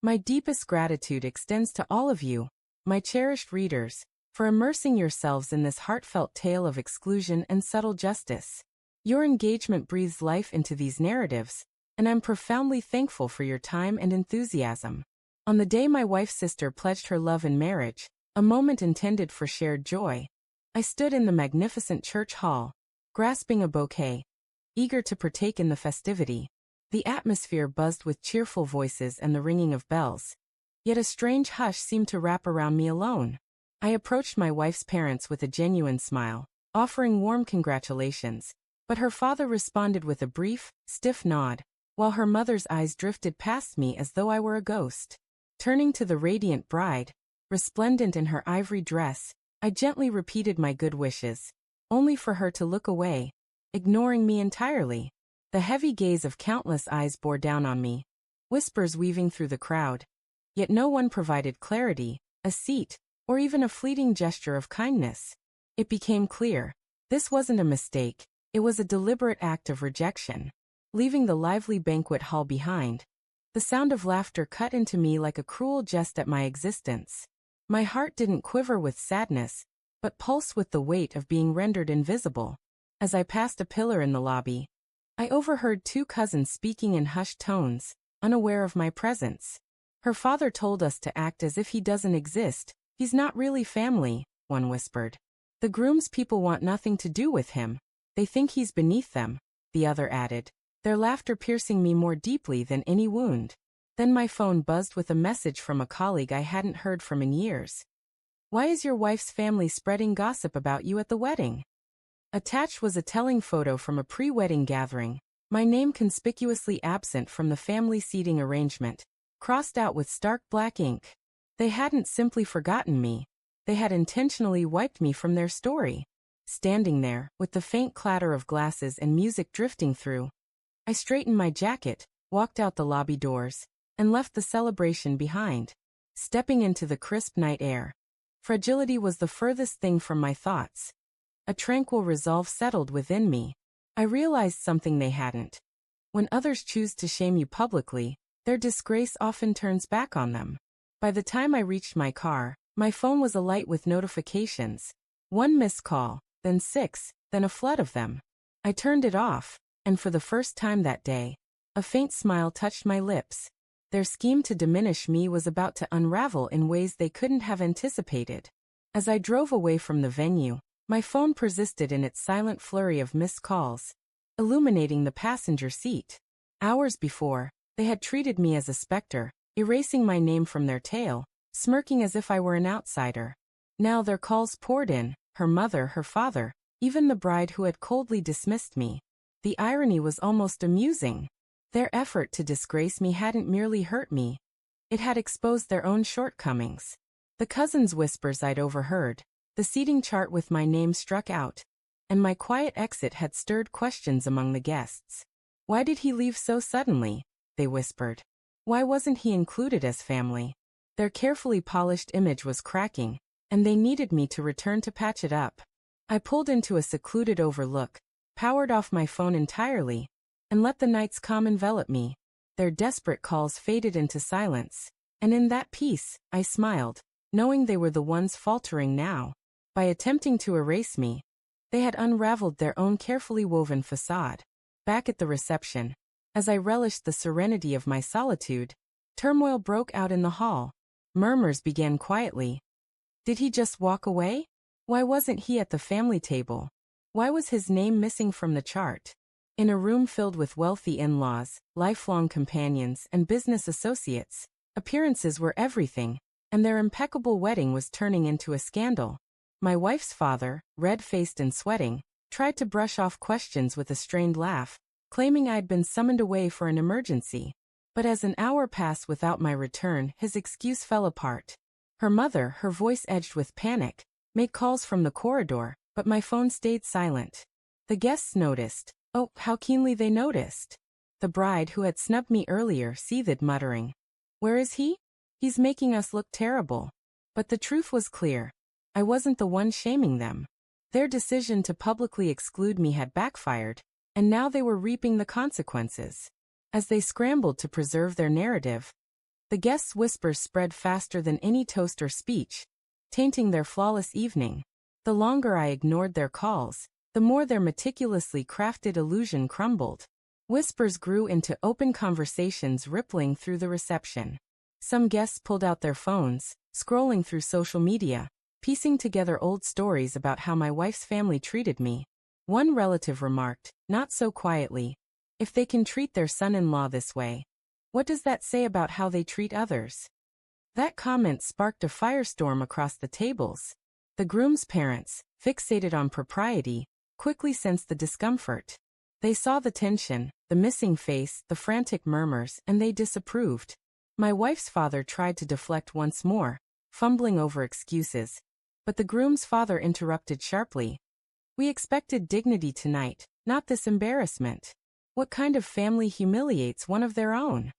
My deepest gratitude extends to all of you, my cherished readers, for immersing yourselves in this heartfelt tale of exclusion and subtle justice. Your engagement breathes life into these narratives, and I'm profoundly thankful for your time and enthusiasm. On the day my wife's sister pledged her love in marriage, a moment intended for shared joy, I stood in the magnificent church hall, grasping a bouquet, eager to partake in the festivity. The atmosphere buzzed with cheerful voices and the ringing of bells, yet a strange hush seemed to wrap around me alone. I approached my wife's parents with a genuine smile, offering warm congratulations, but her father responded with a brief, stiff nod, while her mother's eyes drifted past me as though I were a ghost. Turning to the radiant bride, resplendent in her ivory dress, I gently repeated my good wishes, only for her to look away, ignoring me entirely. The heavy gaze of countless eyes bore down on me, whispers weaving through the crowd, yet no one provided clarity, a seat, or even a fleeting gesture of kindness. It became clear, this wasn't a mistake, it was a deliberate act of rejection. Leaving the lively banquet hall behind, the sound of laughter cut into me like a cruel jest at my existence. My heart didn't quiver with sadness, but pulsed with the weight of being rendered invisible. As I passed a pillar in the lobby, I overheard two cousins speaking in hushed tones, unaware of my presence. Her father told us to act as if he doesn't exist. He's not really family, one whispered. The groom's people want nothing to do with him. They think he's beneath them, the other added, their laughter piercing me more deeply than any wound. Then my phone buzzed with a message from a colleague I hadn't heard from in years. Why is your wife's family spreading gossip about you at the wedding? Attached was a telling photo from a pre-wedding gathering, my name conspicuously absent from the family seating arrangement, crossed out with stark black ink. They hadn't simply forgotten me, they had intentionally wiped me from their story. Standing there, with the faint clatter of glasses and music drifting through, I straightened my jacket, walked out the lobby doors, and left the celebration behind. Stepping into the crisp night air, fragility was the furthest thing from my thoughts. A tranquil resolve settled within me. I realized something they hadn't. When others choose to shame you publicly, their disgrace often turns back on them. By the time I reached my car, my phone was alight with notifications. One missed call, then 6, then a flood of them. I turned it off, and for the first time that day, a faint smile touched my lips. Their scheme to diminish me was about to unravel in ways they couldn't have anticipated. As I drove away from the venue, my phone persisted in its silent flurry of missed calls, illuminating the passenger seat. Hours before, they had treated me as a specter, erasing my name from their tale, smirking as if I were an outsider. Now their calls poured in, her mother, her father, even the bride who had coldly dismissed me. The irony was almost amusing. Their effort to disgrace me hadn't merely hurt me. It had exposed their own shortcomings. The cousins' whispers I'd overheard, the seating chart with my name struck out, and my quiet exit had stirred questions among the guests. Why did he leave so suddenly? They whispered. Why wasn't he included as family? Their carefully polished image was cracking, and they needed me to return to patch it up. I pulled into a secluded overlook, powered off my phone entirely, and let the night's calm envelop me. Their desperate calls faded into silence, and in that peace, I smiled, knowing they were the ones faltering now. By attempting to erase me, they had unraveled their own carefully woven facade. Back at the reception, as I relished the serenity of my solitude, turmoil broke out in the hall. Murmurs began quietly. Did he just walk away? Why wasn't he at the family table? Why was his name missing from the chart? In a room filled with wealthy in-laws, lifelong companions, and business associates, appearances were everything, and their impeccable wedding was turning into a scandal. My wife's father, red-faced and sweating, tried to brush off questions with a strained laugh, claiming I'd been summoned away for an emergency. But as an hour passed without my return, his excuse fell apart. Her mother, her voice edged with panic, made calls from the corridor, but my phone stayed silent. The guests noticed. Oh, how keenly they noticed. The bride who had snubbed me earlier seethed, muttering, "Where is he? He's making us look terrible." But the truth was clear. I wasn't the one shaming them. Their decision to publicly exclude me had backfired, and now they were reaping the consequences. As they scrambled to preserve their narrative, The guests' whispers spread faster than any toast or speech, tainting their flawless evening. The longer I ignored their calls, the more their meticulously crafted illusion crumbled. Whispers grew into open conversations rippling through the reception. Some guests pulled out their phones, scrolling through social media, piecing together old stories about how my wife's family treated me. One relative remarked, not so quietly, "If they can treat their son-in-law this way, what does that say about how they treat others?" That comment sparked a firestorm across the tables. The groom's parents, fixated on propriety, quickly sensed the discomfort. They saw the tension, the missing face, the frantic murmurs, and they disapproved. My wife's father tried to deflect once more, fumbling over excuses. But the groom's father interrupted sharply. "We expected dignity tonight, not this embarrassment. What kind of family humiliates one of their own?"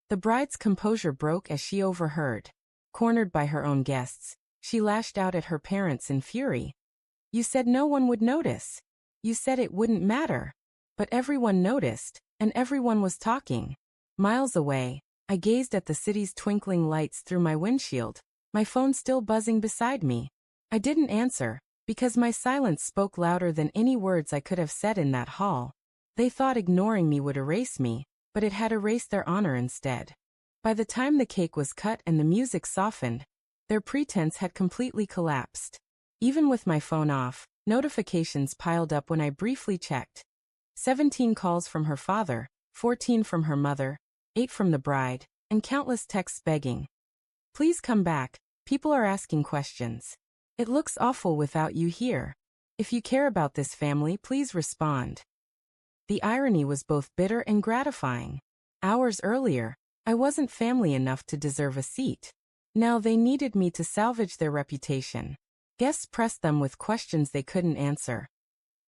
The bride's composure broke as she overheard. Cornered by her own guests, she lashed out at her parents in fury. "You said no one would notice. You said it wouldn't matter." But everyone noticed, and everyone was talking. Miles away, I gazed at the city's twinkling lights through my windshield, my phone still buzzing beside me. I didn't answer, because my silence spoke louder than any words I could have said in that hall. They thought ignoring me would erase me, but it had erased their honor instead. By the time the cake was cut and the music softened, their pretense had completely collapsed. Even with my phone off, notifications piled up when I briefly checked. 17 calls from her father, 14 from her mother, 8 from the bride, and countless texts begging, "Please come back, people are asking questions. It looks awful without you here. If you care about this family, please respond." The irony was both bitter and gratifying. Hours earlier, I wasn't family enough to deserve a seat. Now they needed me to salvage their reputation. Guests pressed them with questions they couldn't answer.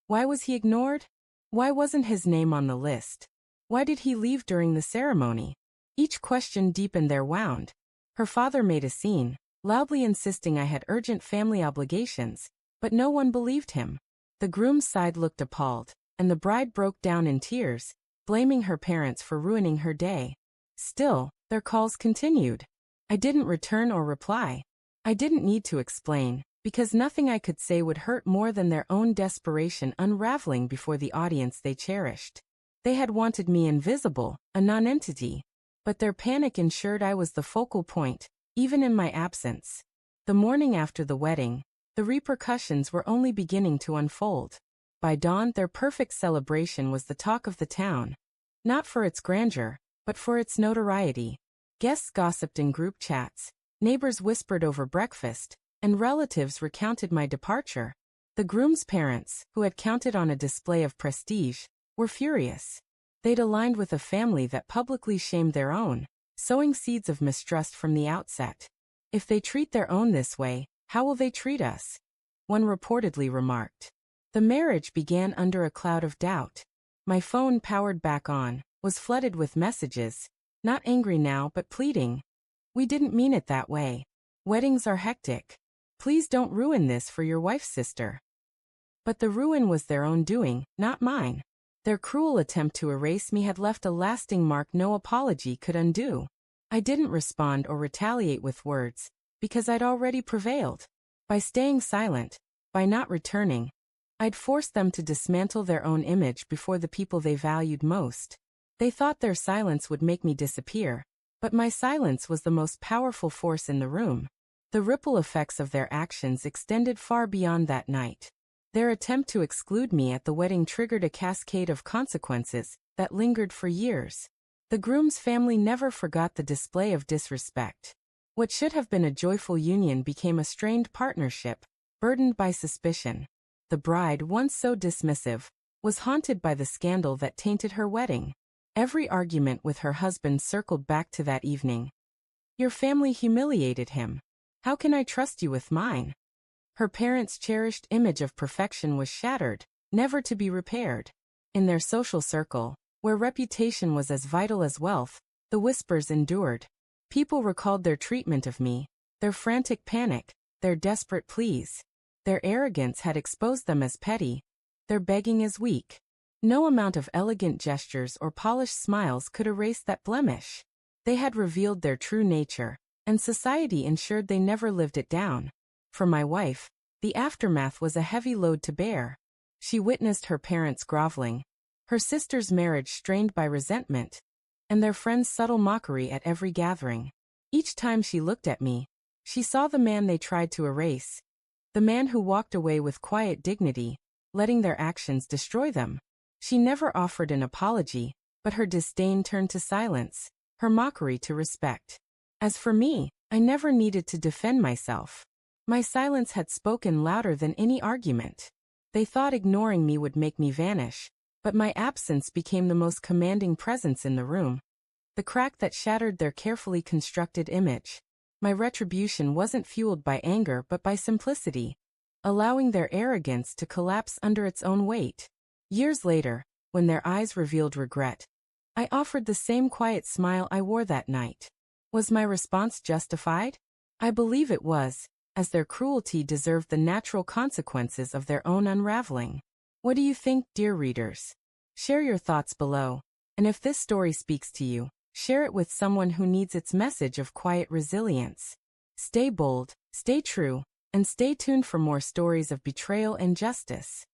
Why was he ignored? Why wasn't his name on the list? Why did he leave during the ceremony? Each question deepened their wound. Her father made a scene, loudly insisting I had urgent family obligations, but no one believed him. The groom's side looked appalled, and the bride broke down in tears, blaming her parents for ruining her day. Still, their calls continued. I didn't return or reply. I didn't need to explain, because nothing I could say would hurt more than their own desperation unraveling before the audience they cherished. They had wanted me invisible, a non-entity, but their panic ensured I was the focal point, even in my absence. The morning after the wedding, the repercussions were only beginning to unfold. By dawn, their perfect celebration was the talk of the town. Not for its grandeur, but for its notoriety. Guests gossiped in group chats, neighbors whispered over breakfast, and relatives recounted my departure. The groom's parents, who had counted on a display of prestige, were furious. They'd aligned with a family that publicly shamed their own, sowing seeds of mistrust from the outset. "If they treat their own this way, how will they treat us?" one reportedly remarked. The marriage began under a cloud of doubt. My phone, powered back on, was flooded with messages, not angry now but pleading. "We didn't mean it that way. Weddings are hectic. Please don't ruin this for your wife's sister." But the ruin was their own doing, not mine. Their cruel attempt to erase me had left a lasting mark no apology could undo. I didn't respond or retaliate with words, because I'd already prevailed. By staying silent, by not returning, I'd forced them to dismantle their own image before the people they valued most. They thought their silence would make me disappear, but my silence was the most powerful force in the room. The ripple effects of their actions extended far beyond that night. Their attempt to exclude me at the wedding triggered a cascade of consequences that lingered for years. The groom's family never forgot the display of disrespect. What should have been a joyful union became a strained partnership, burdened by suspicion. The bride, once so dismissive, was haunted by the scandal that tainted her wedding. Every argument with her husband circled back to that evening. "Your family humiliated him. How can I trust you with mine?" Her parents' cherished image of perfection was shattered, never to be repaired. In their social circle, where reputation was as vital as wealth, the whispers endured. People recalled their treatment of me, their frantic panic, their desperate pleas. Their arrogance had exposed them as petty, their begging as weak. No amount of elegant gestures or polished smiles could erase that blemish. They had revealed their true nature, and society ensured they never lived it down. For my wife, the aftermath was a heavy load to bear. She witnessed her parents groveling, her sister's marriage strained by resentment, and their friends' subtle mockery at every gathering. Each time she looked at me, she saw the man they tried to erase, the man who walked away with quiet dignity, letting their actions destroy them. She never offered an apology, but her disdain turned to silence, her mockery to respect. As for me, I never needed to defend myself. My silence had spoken louder than any argument. They thought ignoring me would make me vanish, but my absence became the most commanding presence in the room. The crack that shattered their carefully constructed image. My retribution wasn't fueled by anger but by simplicity, allowing their arrogance to collapse under its own weight. Years later, when their eyes revealed regret, I offered the same quiet smile I wore that night. Was my response justified? I believe it was, as their cruelty deserved the natural consequences of their own unraveling. What do you think, dear readers? Share your thoughts below, and if this story speaks to you, share it with someone who needs its message of quiet resilience. Stay bold, stay true, and stay tuned for more stories of betrayal and justice.